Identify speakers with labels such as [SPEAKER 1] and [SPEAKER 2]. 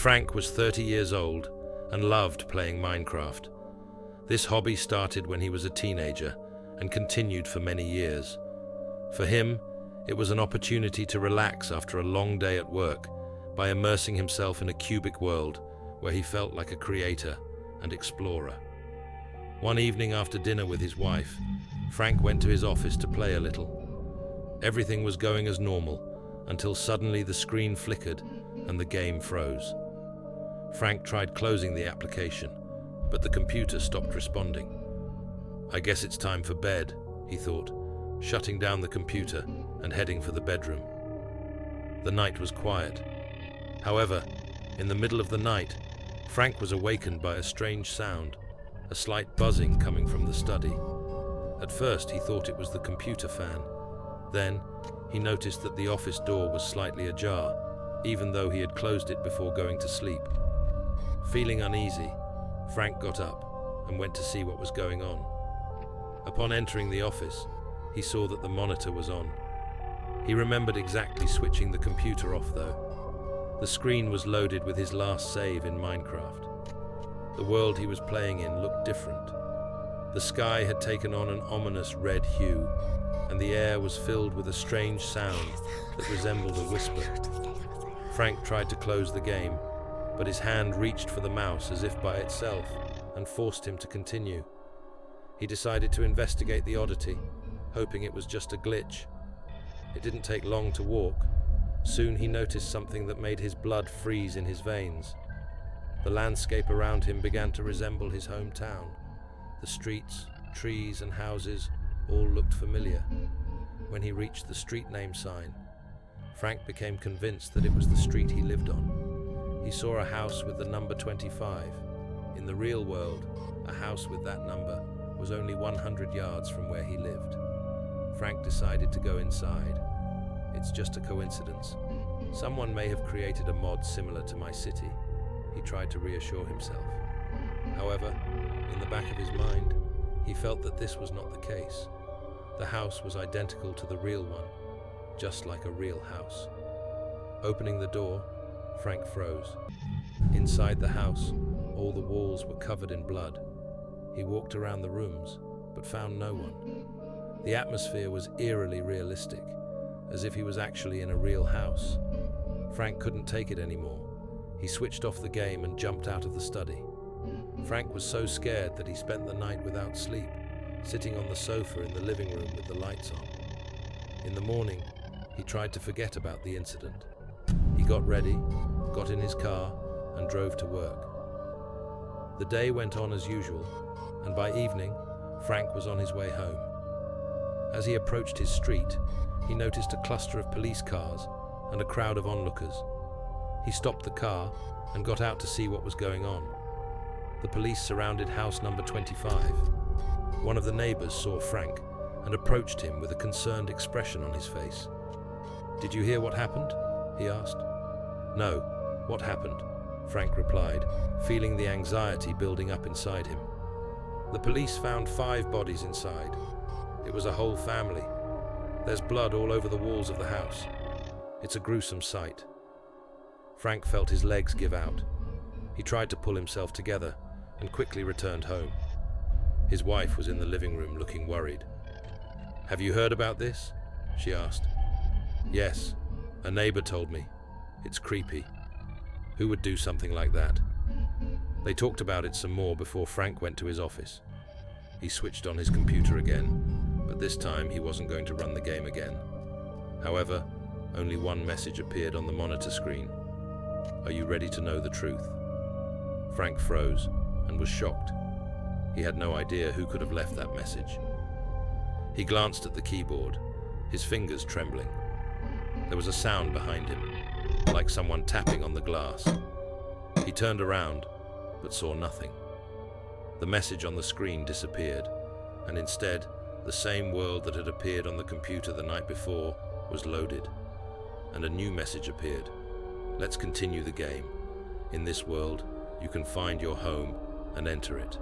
[SPEAKER 1] Frank was 30 years old and loved playing Minecraft. This hobby started when he was a teenager and continued for many years. For him, it was an opportunity to relax after a long day at work by immersing himself in a cubic world where he felt like a creator and explorer. One evening after dinner with his wife, Frank went to his office to play a little. Everything was going as normal until suddenly the screen flickered and the game froze. Frank tried closing the application, but the computer stopped responding. "I guess it's time for bed," he thought, shutting down the computer and heading for the bedroom. The night was quiet. However, in the middle of the night, Frank was awakened by a strange sound, a slight buzzing coming from the study. At first, he thought it was the computer fan. Then, he noticed that the office door was slightly ajar, even though he had closed it before going to sleep. Feeling uneasy, Frank got up and went to see what was going on. Upon entering the office, he saw that the monitor was on. He remembered exactly switching the computer off, though. The screen was loaded with his last save in Minecraft. The world he was playing in looked different. The sky had taken on an ominous red hue, and the air was filled with a strange sound that resembled a whisper. Frank tried to close the game, but his hand reached for the mouse as if by itself and forced him to continue. He decided to investigate the oddity, hoping it was just a glitch. It didn't take long to walk. Soon he noticed something that made his blood freeze in his veins. The landscape around him began to resemble his hometown. The streets, trees, and houses all looked familiar. When he reached the street name sign, Frank became convinced that it was the street he lived on. He saw a house with the number 25. In the real world, a house with that number was only 100 yards from where he lived. Frank decided to go inside. "It's just a coincidence. Someone may have created a mod similar to my city," he tried to reassure himself. However, in the back of his mind, he felt that this was not the case. The house was identical to the real one, just like a real house. Opening the door, Frank froze. Inside the house, all the walls were covered in blood. He walked around the rooms, but found no one. The atmosphere was eerily realistic, as if he was actually in a real house. Frank couldn't take it anymore. He switched off the game and jumped out of the study. Frank was so scared that he spent the night without sleep, sitting on the sofa in the living room with the lights on. In the morning, he tried to forget about the incident. He got ready, got in his car, and drove to work. The day went on as usual, and by evening, Frank was on his way home. As he approached his street, he noticed a cluster of police cars and a crowd of onlookers. He stopped the car and got out to see what was going on. The police surrounded house number 25. One of the neighbors saw Frank and approached him with a concerned expression on his face. "Did you hear what happened?" he asked. "No, what happened?" Frank replied, feeling the anxiety building up inside him. "The police found 5 bodies inside. It was a whole family. There's blood all over the walls of the house. It's a gruesome sight." Frank felt his legs give out. He tried to pull himself together and quickly returned home. His wife was in the living room looking worried. "Have you heard about this?" she asked. "Yes, a neighbor told me. It's creepy. Who would do something like that?" They talked about it some more before Frank went to his office. He switched on his computer again, but this time he wasn't going to run the game again. However, only one message appeared on the monitor screen. "Are you ready to know the truth?" Frank froze and was shocked. He had no idea who could have left that message. He glanced at the keyboard, his fingers trembling. There was a sound behind him, like someone tapping on the glass. He turned around, but saw nothing. The message on the screen disappeared, and instead, the same world that had appeared on the computer the night before was loaded. And a new message appeared. "Let's continue the game. In this world, you can find your home and enter it."